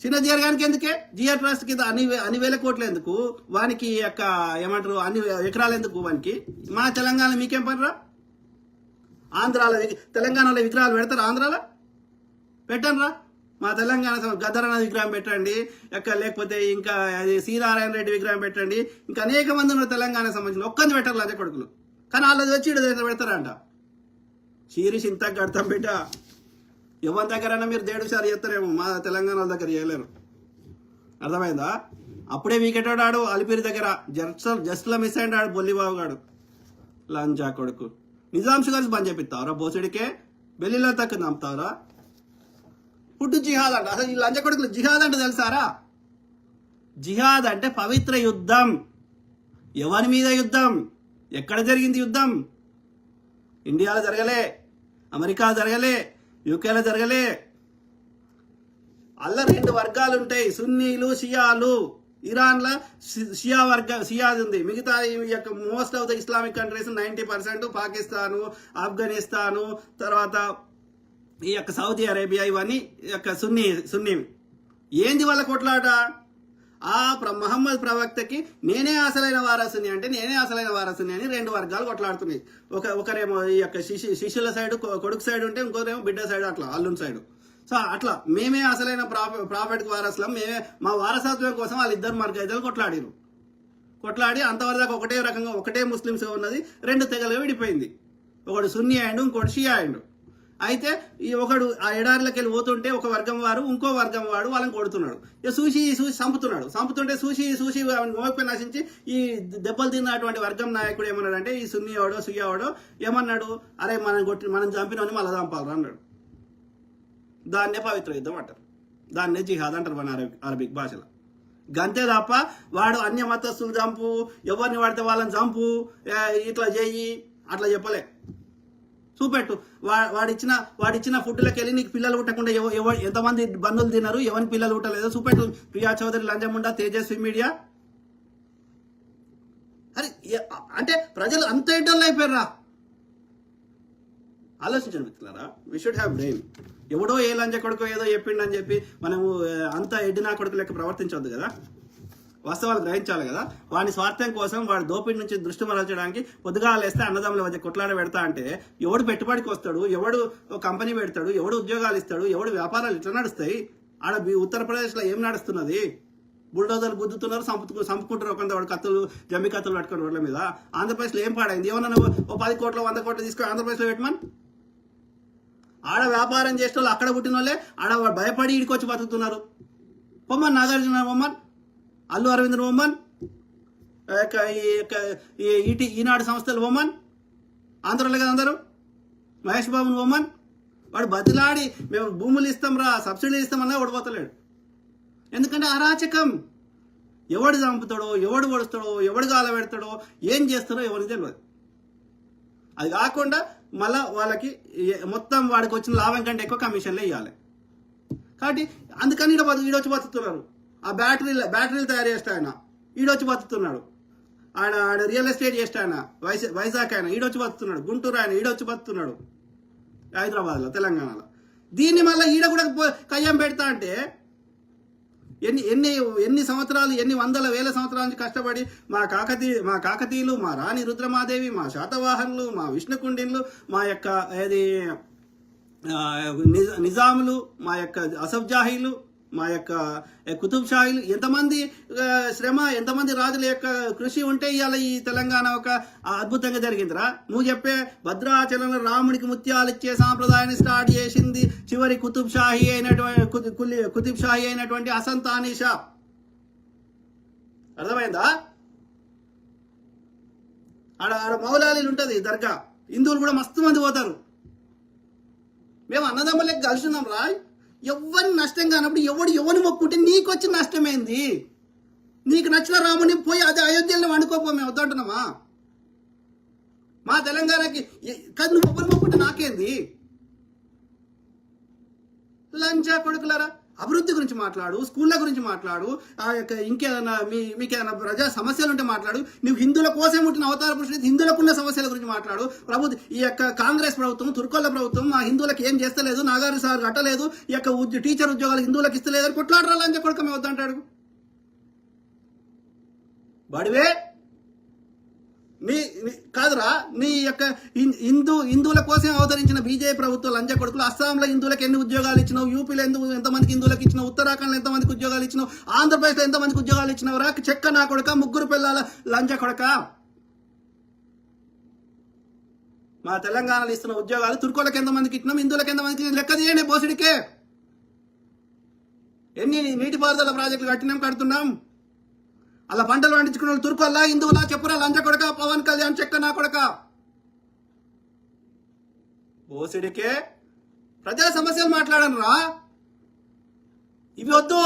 చిన్న గారికి ఎందుకే జిఆర్ ట్రస్ట్ కింద అన్ని వేల కోట్లు ఎందుకు వానికి యొక్క ఏమంటారు అన్ని ఎకరాలు ఎందుకు వానికి? మా తెలంగాణ మీకేం పనిరా? ఆంధ్రాలో తెలంగాణలో విగ్రహాలు పెడతారు, ఆంధ్రాలో పెట్టండిరా. మా తెలంగాణ గద్దరన్న విగ్రహం పెట్టండి, లేకపోతే ఇంకా అది శ్రీనారాయణ రెడ్డి విగ్రహం పెట్టండి, ఇంకా అనేక మంది ఉన్నారు తెలంగాణ సంబంధించిన. ఒక్కరిని పెట్టారు లంచ కొడుకులు. కానీ వాళ్ళది వచ్చి పెడతారంట. శీరిష్ ఇంత కడతాం బిడ్డ. ఎవరి దగ్గరైనా మీరు దేడుసారి చేస్తారేమో, మా తెలంగాణ దగ్గర చేయలేరు. అర్థమైందా? అప్పుడే వీకెటాడు అలిపిరి దగ్గర జస్ట్లో మిస్ అయ్యాడు బొల్లిబాబు గాడు. లంచా కొడుకు. నిజాం షుగర్స్ బంద్ చేపిస్తావరా? బోసుడికే బెల్లిలో తక్కువ నమ్ముతావరా? పుట్టు జిహాద్ అంట. అసలు ఈ లంచ కొడుకులు జిహాద్ అంటే తెలుసారా? జిహాద్ అంటే పవిత్ర యుద్ధం. ఎవరి మీద యుద్ధం? ఎక్కడ జరిగింది యుద్ధం? ఇండియాలో జరగలే, అమెరికా జరగలే, యూకేలో జరగలే. అల్ల 2 వర్గాలు ఉంటాయి, సున్నీలు షియాలు. ఇరాన్లో షియాది ఉంది. మిగతా most of the Islamic countries 90%, Pakistan, Afghanistan, తర్వాత ఈ సౌదీ అరేబియా, ఇవన్నీ సున్నీ. ఏంది వాళ్ళ కొట్లాట? మహమ్మద్ ప్రవక్తకి నేనే అసలైన వారసుని అంటే నేనే అసలైన వారసుని అని 2 వర్గాలు కొట్లాడుతున్నాయి. ఒకరేమో ఈ శిష్యుల సైడ్, కొడుకు సైడ్ ఉంటే ఇంకోరేమో బిడ్డ సైడ్, అట్లా అల్లుని సైడ్. సో అట్లా మేమే అసలైన ప్రాఫిట్కి వారసులం, మేమే మా వారసత్వం కోసం వాళ్ళిద్దరు మార్గైదలు కొట్లాడి అంతవరకు ఒకటే రకంగా ఒకటే ముస్లిమ్స్ ఉన్నది. 2 తెగలుగా విడిపోయింది. ఒకడు సున్నీ అయ్యిండు, ఇంకోటి షియా అయ్యిండు. అయితే ఈ ఒకడు ఆ ఎడారిలోకి వెళ్ళి పోతుంటే ఒక వర్గం వారు ఇంకో వర్గం వాడు వాళ్ళని కొడుతున్నాడు. ఇక చూసి చంపుతుంటే చూసి మోపి నశించి ఈ దెబ్బలు తిన్నటువంటి వర్గం నాయకుడు ఏమన్నాడు అంటే, ఈ సున్నీ వాడో షియా వాడో ఏమన్నాడు, అరే మనం చంపినని మళ్ళీ చంపాలి అన్నాడు. దాన్నే పవిత్ర యుద్ధం అంటారు, దాన్నే జిహాద్ అంటారు మన అరబిక్ భాషలో. గంతే తప్ప వాడు అన్య మతస్థులు చంపు, ఎవరిని వాడితే వాళ్ళని చంపు, ఇట్లా చెయ్యి అట్లా చెప్పలే. చూపెట్టు వాడిచ్చిన ఫుడ్లోకి వెళ్ళి నీకు పిల్లలు పుట్టకుండా ఎంతమంది బంధువులు తిన్నారు, ఎవరిని పిల్లలు పుట్టలేదో చూపెట్టు. ప్రియా చౌదరి, లంజముండా, తేజస్వి మీడియా. అరే అంటే ప్రజలు అంత ఎడ్డల్లో అయిపోయారా? ఆలోచించండి మిత్రులారా. We should have brain. ఎవడో ఏ లంజ కొడుకో ఏదో చెప్పిండని చెప్పి మనము అంత ఎడ్డినా కొడుకు లెక్క ప్రవర్తించవద్దు కదా. వాస్తవాలు గ్రహించాలి కదా. వాడి స్వార్థం కోసం వాడి దోపిడి నుంచి దృష్టి మరల్చడానికి పొద్దుగాలు వేస్తే అన్నదమ్ముల మధ్య కొట్లాడ పెడతా అంటే ఎవడు పెట్టుబడికి వస్తాడు, ఎవడు కంపెనీ పెడతాడు, ఎవడు ఉద్యోగాలు ఇస్తాడు, ఎవడు వ్యాపారాలు ఇట్లా నడుస్తాయి? ఆడ ఉత్తరప్రదేశ్లో ఏం నడుస్తున్నది? బుల్డోజర్లు గుద్దుతున్నారు, చంపుకుంటారు కొంత వాడు కత్తులు, జమ్మి కత్తులు పట్టుకుని రోడ్ల మీద. ఆంధ్రప్రదేశ్లో ఏం పాడైంది? ఏమన్నా 10 కోట్లు 100 కోట్లు తీసుకొని ఆంధ్రప్రదేశ్లో పెట్టమని. ఆడ వ్యాపారం చేసే వాళ్ళు, అక్కడ పుట్టిన వాళ్ళే ఆడ భయపడి ఇడికొచ్చి బతుకుతున్నారు. పొమ్మన్ నాగార్జున పొమ్మన్, అల్లు అరవింద్ పొమ్మన్, ఈనాడు సంస్థలు పొమ్మన్, ఆంధ్రలో కదా అందరూ, మహేష్ బాబుని పొమ్మన్. వాడు బతిలాడి మేము భూములు ఇస్తాం రా, సబ్సిడీలు ఇస్తామన్నా ఓడిపోతలేడు. ఎందుకంటే అరాచకం. ఎవడు చంపుతాడో, ఎవడు పొడుస్తాడో, ఎవడు గాల పెడతాడో, ఏం చేస్తాడో ఎవరికి తెలియదు. అది కాకుండా మళ్ళా వాళ్ళకి మొత్తం వాడికి వచ్చిన లాభం కంటే ఎక్కువ కమిషన్లు ఇవ్వాలి. కాబట్టి అందుకని ఈడొచ్చి బతుకుతున్నారు. ఆ బ్యాటరీలు తయారు చేస్తే ఆయన ఈడొచ్చి బతుకుతున్నాడు. ఆడ రియల్ ఎస్టేట్ చేస్తే ఆయన వైజాగ్ ఆయన ఈడొచ్చి బతుకుతున్నాడు. గుంటూరు ఆయన ఈడొచ్చి బతుకుతున్నాడు. హైదరాబాద్లో, తెలంగాణలో. దీన్ని మళ్ళీ ఈడ కూడా కయ్యం పెడతా అంటే ఎన్ని సంవత్సరాలు, ఎన్ని వందల వేల సంవత్సరాల నుంచి కష్టపడి మా కాకతీయులు, మా రాణి రుద్రమాదేవి, మా శాతవాహనులు, మా విష్ణుకుండిన్లు, మా యొక్క నిజాములు, మా యొక్క అసఫ్జాహీలు, మా యొక్క కుతుబ్ షాహీలు, ఎంతమంది శ్రమ, ఎంతమంది రాజుల యొక్క కృషి ఉంటే ఇవాళ ఈ తెలంగాణ ఒక అద్భుతంగా జరిగిందిరా. నువ్వు చెప్పే భద్రాచలంలో రాముడికి ముత్యాలు ఇచ్చే సాంప్రదాయాన్ని స్టార్ట్ చేసింది చివరి కుతుబ్ షాహీ అయినటువంటి హసన్ షా. అర్థమైందా? ఆడ మౌలాలీలు ఉంటుంది దర్గా. హిందువులు కూడా మస్తు మంది పోతారు. మేము అన్నదమ్ములకి కలుస్తున్నాం రా. ఎవరిని నష్టం కానప్పుడు ఎవరిని మొక్కుంటే నీకు వచ్చిన నష్టమైంది. నీకు నచ్చిన రాముని పోయి అదే అయోధ్యలో వండుకోపో, మేము వద్దంటున్నామా? మా తెలంగాణకి కాదు, నువ్వు ఎవరు మొక్కుంటే నాకేంది? లంచా కొడుకులారా. అభివృద్ధి గురించి మాట్లాడు, స్కూళ్ళ గురించి మాట్లాడు, ఆ యొక్క ఇంకేదైనా మీకేదైనా ప్రజా సమస్యలు ఉంటే మాట్లాడు. నువ్వు హిందువుల కోసం పుట్టిన అవతార పురుషుడు, హిందువులకున్న సమస్యల గురించి మాట్లాడు. ఈ యొక్క కాంగ్రెస్ ప్రభుత్వం, తుర్కోళ్ళ ప్రభుత్వం మా హిందువులకు ఏం చేస్తలేదు, నాగారు సార్ కట్టలేదు, ఈ యొక్క టీచర్ ఉద్యోగాలు హిందువులకు ఇస్తలేదు అని కొట్లాడరాలని చెప్పి మేము వద్దంటాడు. బడివే కాదురా, నీ యొక్క హిందువుల కోసం అవతరించిన బీజేపీ ప్రభుత్వం లంచ కొడుకులు. అస్సాంలో హిందువులకు ఎన్ని ఉద్యోగాలు ఇచ్చినావు, యూపీలో ఎంతమందికి హిందువులకు ఇచ్చినావు, ఉత్తరాఖండ్లో ఎంతమందికి ఉద్యోగాలు ఇచ్చినావు, ఆంధ్రప్రదేశ్లో ఎంతమందికి ఉద్యోగాలు ఇచ్చినావురా? చెక్క నా కొడక, ముగ్గురు పిల్లల లంచ కొడక. మా తెలంగాణలో ఇస్తున్న ఉద్యోగాలు తుర్కోళ్ళకి ఎంతమందికి ఇచ్చినాం, హిందువులకు ఎంతమందికి లెక్క తీయండి. బోసిడికే ఎన్ని నీటిపారుదల ప్రాజెక్టులు కట్టినాం, కడుతున్నాం. అలా పంటలు పండించుకున్న వాళ్ళు తుర్కోల్లా, హిందువులా? చెప్పురా లంచ కొడక, పవన్ కళ్యాణ్ చెక్క నా కొడక. బోసిడికే ప్రజా సమస్యలు మాట్లాడను రా. ఇవి వద్దు.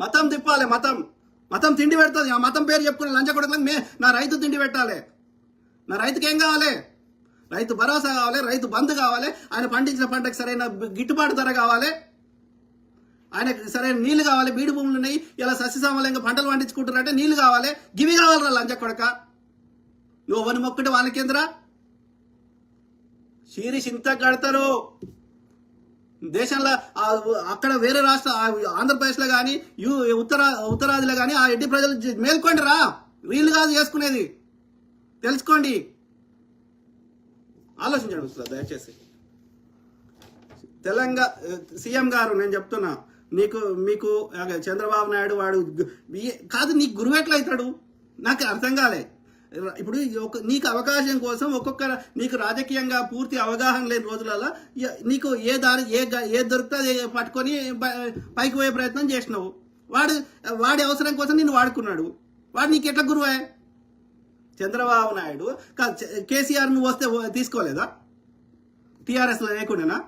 మతం తిప్పాలి, మతం తిండి పెడుతుంది. ఆ మతం పేరు చెప్పుకుని లంచ కొడకలకు నా రైతు తిండి పెట్టాలి. నా రైతుకి ఏం కావాలి? రైతు భరోసా కావాలి, రైతు బంధు కావాలి, ఆయన పండించిన పంటకు సరైన గిట్టుబాటు ధర కావాలి, ఆయనకు సరైన నీళ్లు కావాలి. బీడు భూములు ఉన్నాయి, ఇలా సస్యశ్యామలంగా పంటలు పండించుకుంటారంటే నీళ్లు కావాలి. గివి కావాలరా లంచ కొడక. నువ్వు వని మొక్కటి వాళ్ళకేంద్రా? షీరి చింత కడతారు దేశంలో. అక్కడ వేరే రాష్ట్ర ఆంధ్రప్రదేశ్లో కానీ ఉత్తరాదిలో కానీ ఆ ఎడ్డి ప్రజలు మేల్కోండి రా. వీళ్ళు కాదు చేసుకునేది, తెలుసుకోండి, ఆలోచించండి దయచేసి. తెలంగాణ సీఎం గారు, నేను చెప్తున్నా మీకు చంద్రబాబు నాయుడు వాడు కాదు, నీకు గురువు ఎట్లా అవుతాడు నాకు అర్థం కాలే. ఇప్పుడు నీకు అవకాశం కోసం నీకు రాజకీయంగా పూర్తి అవగాహన లేని రోజులలో నీకు ఏ దొరికితే అది పట్టుకొని పైకి పోయే ప్రయత్నం చేసినావు. వాడి అవసరం కోసం నిన్ను వాడుకున్నాడు. వాడు నీకు ఎట్లా గురువే? చంద్రబాబు నాయుడు కేసీఆర్ నువ్వు వస్తే తీసుకోలేదా? టీఆర్ఎస్లో లేకుండానా?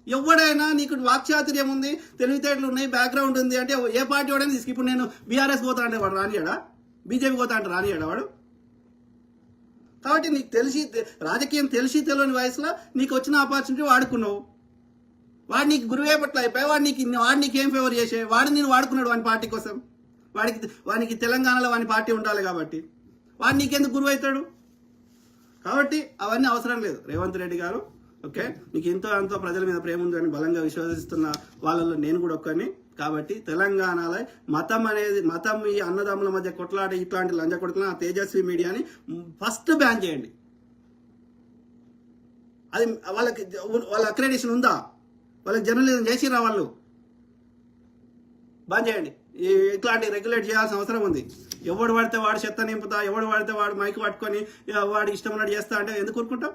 ఎవడైనా నీకు వాక్చాతుర్యం ఉంది, తెలివితేటలు ఉన్నాయి, బ్యాక్గ్రౌండ్ ఉంది అంటే ఏ పార్టీ వాడైనా తీసుకు. ఇప్పుడు నేను బీఆర్ఎస్ పోతా అంటే వాడు రానియాడా? బీజేపీ పోతా అంటే రానియాడా వాడు? కాబట్టి నీకు రాజకీయం తెలియని వయసులో నీకు వచ్చిన ఆపర్చునిటీ వాడుకున్నావు. వాడు నీకు గురువే పట్ల అయిపోయి వాడు నీకేం ఫేవర్ చేసే? వాడు నేను వాడుకున్నాడు వాని పార్టీ కోసం. వానికి తెలంగాణలో వాని పార్టీ ఉండాలి కాబట్టి వాడు నీకెందుకు గురువు అవుతాడు? కాబట్టి అవన్నీ అవసరం లేదు రేవంత్ రెడ్డి గారు. ఓకే, నీకు ఎంతో ప్రజల మీద ప్రేమ ఉందని బలంగా విశ్వసిస్తున్న వాళ్ళలో నేను కూడా ఒక్కరిని. కాబట్టి తెలంగాణలో మతం ఈ అన్నదమ్ముల మధ్య కొట్లాట ఇట్లాంటి లంచ కొడుకున్న తేజస్వి మీడియాని ఫస్ట్ బ్యాన్ చేయండి. అది వాళ్ళ అక్రెడిషన్ ఉందా? వాళ్ళకి జర్నలిజం చేసిరా వాళ్ళు? బ్యాన్ చేయండి. ఇట్లాంటి రెగ్యులేట్ చేయాల్సిన అవసరం ఉంది. ఎవడు పడితే వాడు చెత్త నింపుతా, ఎవడు పడితే వాడు మైక్ పట్టుకొని వాడు ఇష్టం ఉన్నట్టు చేస్తా అంటే ఎందుకు ఊరుకుంటాం?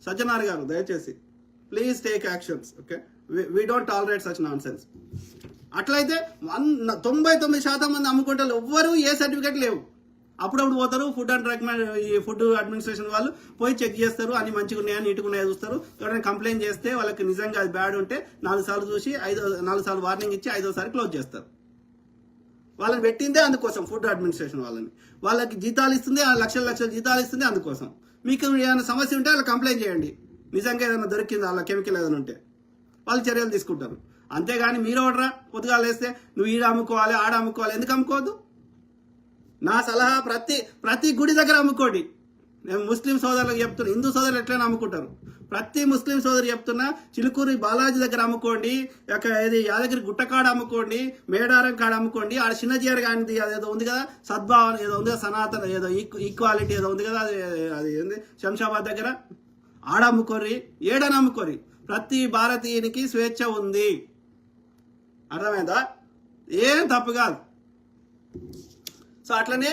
సజ్జనార్ గారు దయచేసి please take actions. Okay, we don't tolerate such non sense. అట్లయితే 99% మంది అమ్ముకుంటారు, ఎవ్వరు ఏ సర్టిఫికేట్ లేవు. అప్పుడప్పుడు పోతారు ఫుడ్ అడ్మినిస్ట్రేషన్ వాళ్ళు పోయి చెక్ చేస్తారు, అన్ని మంచిగా ఉన్నాయా నీట్గా ఉన్నాయా చూస్తారు. ఎవరైనా కంప్లైంట్ చేస్తే వాళ్ళకి నిజంగా అది బ్యాడ్ ఉంటే 4 సార్లు చూసి 4 సార్లు వార్నింగ్ ఇచ్చి 5వ సారి క్లోజ్ చేస్తారు. వాళ్ళని పెట్టిందే అందుకోసం, ఫుడ్ అడ్మినిస్ట్రేషన్ వాళ్ళకి జీతాలు ఇస్తుంది, లక్షల జీతాలు ఇస్తుంది అందుకోసం. మీకు ఏమైనా సమస్య ఉంటే వాళ్ళు కంప్లైంట్ చేయండి. నిజంగా ఏదైనా దొరికిందా వాళ్ళ కెమికల్ ఏదైనా ఉంటే వాళ్ళు చర్యలు తీసుకుంటారు. అంతేగాని మీరు ఒకట్రా పొద్దుగాలు వేస్తే నువ్వు ఈడ అమ్ముకోవాలి ఆడ అమ్ముకోవాలి, ఎందుకు అమ్ముకోవద్దు? నా సలహా ప్రతి గుడి దగ్గర అమ్ముకోండి. నేను ముస్లిం సోదరులకు చెప్తున్నా, హిందూ సోదరులు ఎట్లయినా అమ్ముకుంటారు. ప్రతి ముస్లిం సోదరు చెప్తున్నా, చిలుకూరి బాలాజీ దగ్గర అమ్ముకోండి, యాదగిరి గుట్టకాడ అమ్ముకోండి, మేడారం కాడ అమ్ముకోండి. ఆడ చిన్నజీఆర్ కానీ అదేదో ఉంది కదా, సద్భావన ఏదో ఉంది కదా, సనాతన ఏదో ఈక్వాలిటీ ఏదో ఉంది కదా, అది ఏంది శంషాబాద్ దగ్గర, ఆడ అమ్ముకోర్రి, ఏడని అమ్ముకోర్రి. ప్రతి భారతీయునికి స్వేచ్ఛ ఉంది. అర్థమైందా? ఏం తప్పు కాదు. సో అట్లనే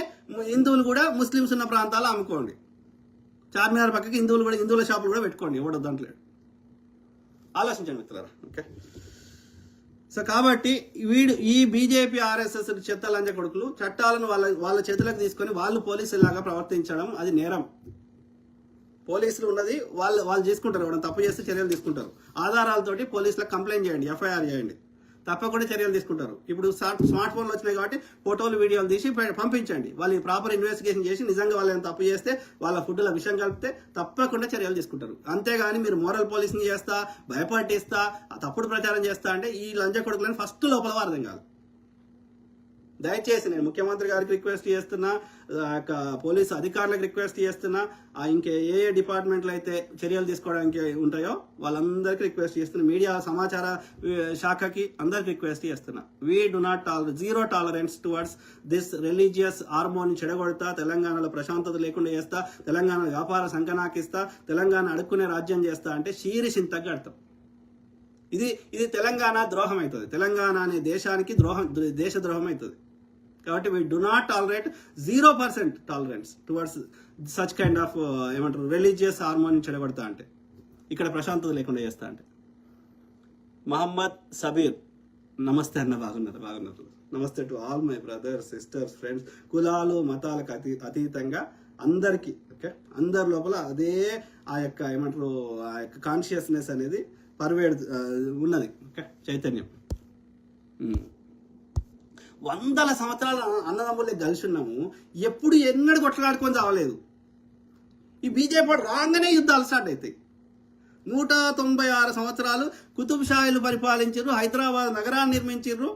హిందువులు కూడా ముస్లిమ్స్ ఉన్న ప్రాంతాల్లో అమ్ముకోండి. చార్మినార్ పక్కకి హిందువుల షాపులు కూడా పెట్టుకోండి, ఎవడో దాంట్లో. ఆలోచించండి మిత్రులారా. ఓకే, సో కాబట్టి ఈ బీజేపీ ఆర్ఎస్ఎస్ చెత్త లంచ కొడుకులు చట్టాలను వాళ్ళ చేతులకు తీసుకొని వాళ్ళు పోలీసులాగా ప్రవర్తించడం అది నేరం. పోలీసులు ఉన్నది వాళ్ళు చేసుకుంటారు. ఎవరైనా తప్పు చేస్తే చర్యలు తీసుకుంటారు. ఆధారాలతోటి పోలీసులకు కంప్లైంట్ చేయండి, ఎఫ్ఐఆర్ చేయండి. తప్పకుండా చర్యలు తీసుకుంటారు. ఇప్పుడు స్మార్ట్ ఫోన్లు వచ్చినాయి కాబట్టి ఫోటోలు వీడియోలు తీసి పంపించండి. వాళ్ళు ప్రాపర్ ఇన్వెస్టిగేషన్ చేసి నిజంగా వాళ్ళు ఏమైనా తప్పు చేస్తే వాళ్ళ ఫుడ్లో విషయం కలిపితే తప్పకుండా చర్యలు తీసుకుంటారు. అంతేగాని మీరు మోరల్ పోలీసింగ్ చేస్తా, భయపట్టిస్తా, తప్పుడు ప్రచారం చేస్తా అంటే ఈ లంచ కొడుకులను ఫస్ట్ లోపల వారదం కాదు. దయచేసి నేను ముఖ్యమంత్రి గారికి రిక్వెస్ట్ చేస్తున్నా, పోలీసు అధికారులకు రిక్వెస్ట్ చేస్తున్నా, ఇంకే ఏ డిపార్ట్మెంట్లు అయితే చర్యలు తీసుకోవడానికి ఉంటాయో వాళ్ళందరికీ రిక్వెస్ట్ చేస్తున్నా, మీడియా సమాచార శాఖకి అందరికి రిక్వెస్ట్ చేస్తున్నా. We do not zero tolerance towards this religious harmony చెడగొడతా, తెలంగాణలో ప్రశాంతత లేకుండా చేస్తా, తెలంగాణ వ్యాపార సంకనాకిస్తా, తెలంగాణ అడుక్కునే రాజ్యం చేస్తా అంటే శీరిషింతగా అర్థం. ఇది తెలంగాణ ద్రోహం అవుతుంది. తెలంగాణ అనే దేశానికి దేశ ద్రోహం అవుతుంది. కాబట్టి we do not tolerate 0% tolerance towards such kind of ఏమంటారు రిలీజియస్ హార్మోని చెడగొడతా అంటే, ఇక్కడ ప్రశాంతత లేకుండా చేస్తా అంటే. మహమ్మద్ సబీర్, నమస్తే అన్న, బాగున్నారు. నమస్తే to all my brothers, sisters, friends. కులాలు మతాలకు అతీతంగా అందరికీ, ఓకే, అందరి లోపల అదే ఆ యొక్క ఏమంటారు ఆ యొక్క కాన్షియస్నెస్ అనేది పర్వేడ్ ఉన్నది, ఓకే, చైతన్యం. వందల సంవత్సరాలు అన్నదమ్ములే కలిసి ఉన్నాము, ఎప్పుడు ఎన్నడూ కొట్లాడుకొని చావలేదు. ఈ బీజేపీ రాగానే యుద్ధాలు స్టార్ట్ అవుతాయి. 196 సంవత్సరాలు కుతుబ్ షాహీలు పరిపాలించారు, హైదరాబాద్ నగరాన్ని నిర్మించారు,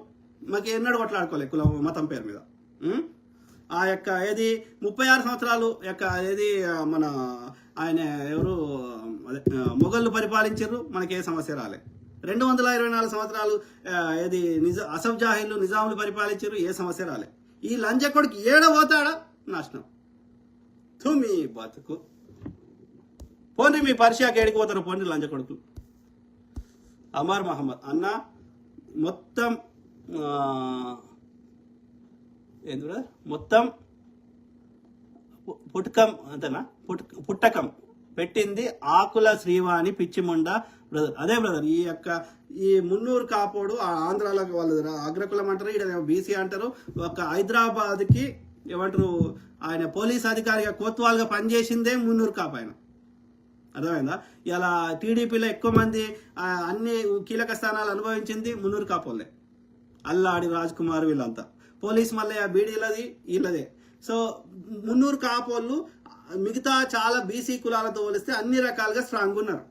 మాకు ఎన్నడూ కొట్లాడుకోలేదు కులం మతం పేరు మీద. ఆ యొక్క 36 సంవత్సరాలు యొక్క మన ఆయన ఎవరు మొఘళ్ళు పరిపాలించారు, మనకి ఏ సమస్య రాలే. 224 సంవత్సరాలు అసఫ్ జాహీలు నిజాములు పరిపాలించారు, ఏ సమస్య రాలే. ఈ లంచకొడికి పోతాడా నాశనం. మీ బతుకు పోండి, మీ పర్షియాకి ఏడికి పోతారు పోండి లంచకొడుకులు. అమర్ మహమ్మద్ అన్న మొత్తం మొత్తం పుట్టకం అంతేనా, పుట్టకం పెట్టింది ఆకుల శ్రీవాణి పిచ్చిముండ బ్రదర్. అదే బ్రదర్, ఈ మున్నూరు కాపోడు ఆంధ్రాలో వాళ్ళు అగ్రకులం అంటారు, ఇక్కడ బీసీ అంటారు. ఒక హైదరాబాద్కి ఏమంటారు ఆయన పోలీస్ అధికారిగా కోత్వాల్గా పనిచేసిందే మున్నూరు కాపు. ఆయన అర్థమైందా? ఇలా టీడీపీలో ఎక్కువ మంది అన్ని కీలక స్థానాలు అనుభవించింది మున్నూరు కాపోలే. అల్లాడి రాజ్ కుమార్ వీళ్ళంతా పోలీస్ మళ్ళీ బీడీలది వీళ్ళదే. సో మున్నూరు కాపోళ్ళు మిగతా చాలా బీసీ కులాలతో పోలిస్తే అన్ని రకాలుగా స్ట్రాంగ్ ఉన్నారు.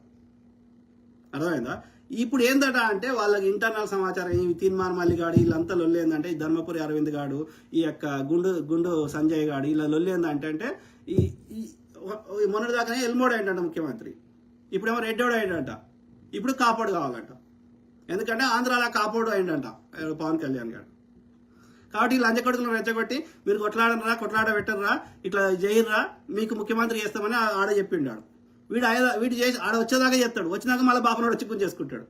అర్థమైందా? ఇప్పుడు ఏందట అంటే వాళ్ళకి ఇంటర్నల్ సమాచారం, ఈ తీన్మార్ మల్లిగాడు వీళ్ళంతా లొల్లి ఏంటంటే, ఈ ధర్మపురి అరవింద్ గాడు, ఈ యొక్క గుండు సంజయ్ గాడు, ఇలా లొల్లి ఏంటంటే ఈ మొన్నటిదాకానే ఎల్మోడ్ అయిందంట ముఖ్యమంత్రి, ఇప్పుడేమో రెడ్డోడు అయిందంట, ఇప్పుడు కాపాడు కావాలంట. ఎందుకంటే ఆంధ్రాలో కాపాడు అయిందంట పవన్ కళ్యాణ్ గారు. కాబట్టి ఈ లంచకొడుకులను రెచ్చగొట్టి మీరు కొట్లాడనరా, కొట్లాడ పెట్టరా, ఇట్లా చేయర్రా, మీకు ముఖ్యమంత్రి చేస్తామని ఆడ చెప్పిండాడు. వీడు చేసి ఆడ వచ్చేదాకా చెప్తాడు, వచ్చినాక మళ్ళీ బాపనోడు చిక్కుని చేసుకుంటాడు.